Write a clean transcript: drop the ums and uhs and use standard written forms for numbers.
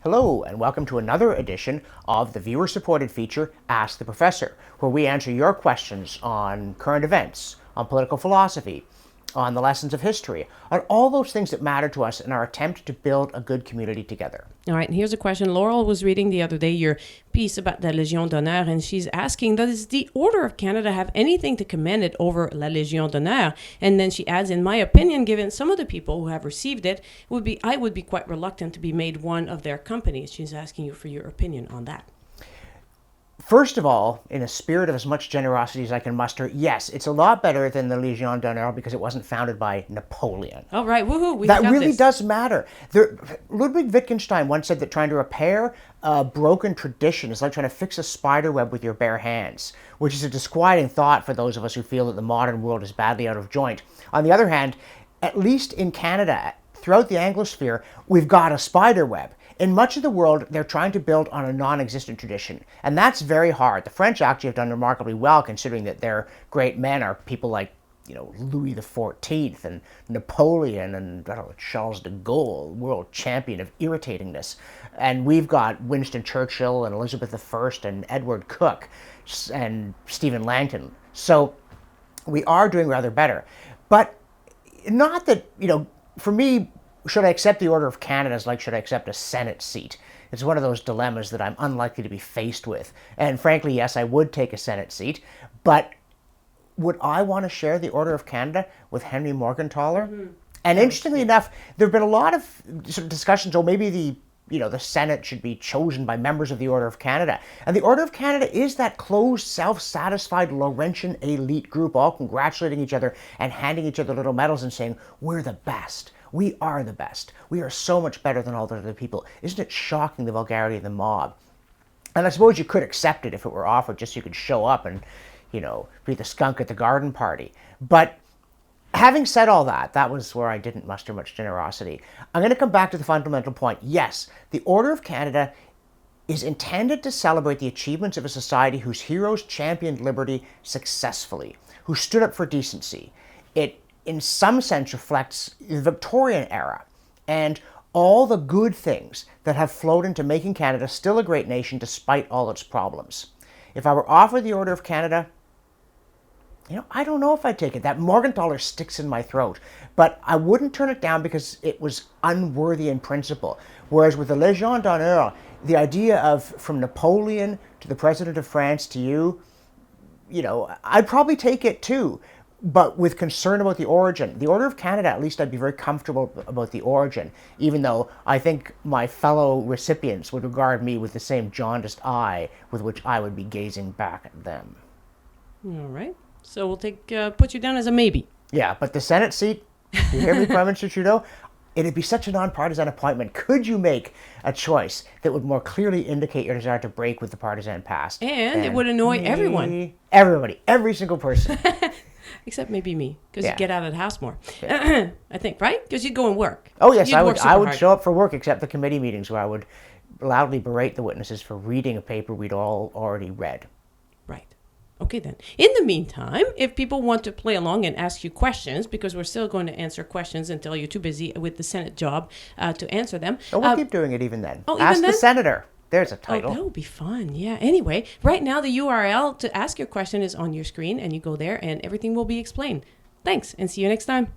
Hello, and welcome to another edition of the viewer-supported feature, Ask the Professor, where we answer your questions on current events, on political philosophy, on the lessons of history, on all those things that matter to us in our attempt to build a good community together. All right, and here's a question. Laurel was reading the other day your piece about the Légion d'honneur, and she's asking, does the Order of Canada have anything to commend it over La Légion d'honneur? And then she adds, in my opinion, given some of the people who have received it, I would be quite reluctant to be made one of their companies. She's asking you for your opinion on that. First of all, in a spirit of as much generosity as I can muster, yes, it's a lot better than the Légion d'honneur because it wasn't founded by Napoleon. All right, woohoo! That really does matter. Ludwig Wittgenstein once said that trying to repair a broken tradition is like trying to fix a spider web with your bare hands, which is a disquieting thought for those of us who feel that the modern world is badly out of joint. On the other hand, at least in Canada, throughout the Anglosphere, we've got a spider web. In much of the world, they're trying to build on a non-existent tradition, and that's very hard. The French actually have done remarkably well, considering that their great men are people like, Louis XIV and Napoleon and Charles de Gaulle, world champion of irritatingness. And we've got Winston Churchill and Elizabeth I and Edward Cook and Stephen Langton. So we are doing rather better. But not that, for me, should I accept the Order of Canada is like should I accept a Senate seat. It's one of those dilemmas that I'm unlikely to be faced with. And frankly, yes, I would take a Senate seat, but would I want to share the Order of Canada with Henry Morgentaler? Mm-hmm. And interestingly enough, there have been a lot of sort of discussions, maybe the Senate should be chosen by members of the Order of Canada. And the Order of Canada is that closed, self-satisfied Laurentian elite group all congratulating each other and handing each other little medals and saying, we're the best. We are the best. We are so much better than all the other people. Isn't it shocking, the vulgarity of the mob? And I suppose you could accept it if it were offered, just so you could show up and, be the skunk at the garden party. But having said all that, that was where I didn't muster much generosity. I'm going to come back to the fundamental point. Yes, the Order of Canada is intended to celebrate the achievements of a society whose heroes championed liberty successfully, who stood up for decency. It, in some sense, reflects the Victorian era and all the good things that have flowed into making Canada still a great nation despite all its problems. If I were offered the Order of Canada, I don't know if I'd take it. That Morgentaler sticks in my throat. But I wouldn't turn it down because it was unworthy in principle. Whereas with the Légion d'honneur, the idea of from Napoleon to the President of France to you, I'd probably take it too. But with concern about the origin. The Order of Canada, at least I'd be very comfortable about the origin, even though I think my fellow recipients would regard me with the same jaundiced eye with which I would be gazing back at them. All right. So we'll put you down as a maybe. Yeah, but the Senate seat, you hear me, Prime Minister Trudeau? It'd be such a nonpartisan appointment. Could you make a choice that would more clearly indicate your desire to break with the partisan past? And it would annoy everyone. Everybody. Every single person. Except maybe me, because you get out of the house more. Yeah. I think, right? Because you'd go and work. Oh, yes, I would show up for work, except the committee meetings where I would loudly berate the witnesses for reading a paper we'd all already read. Right. Okay, then. In the meantime, if people want to play along and ask you questions, because we're still going to answer questions until you're too busy with the Senate job to answer them. Oh, we'll keep doing it even then. Oh, Ask even then? the Senator. There's a title. Oh, that would be fun. Yeah. Anyway, right now the URL to ask your question is on your screen, and you go there and everything will be explained. Thanks, and see you next time.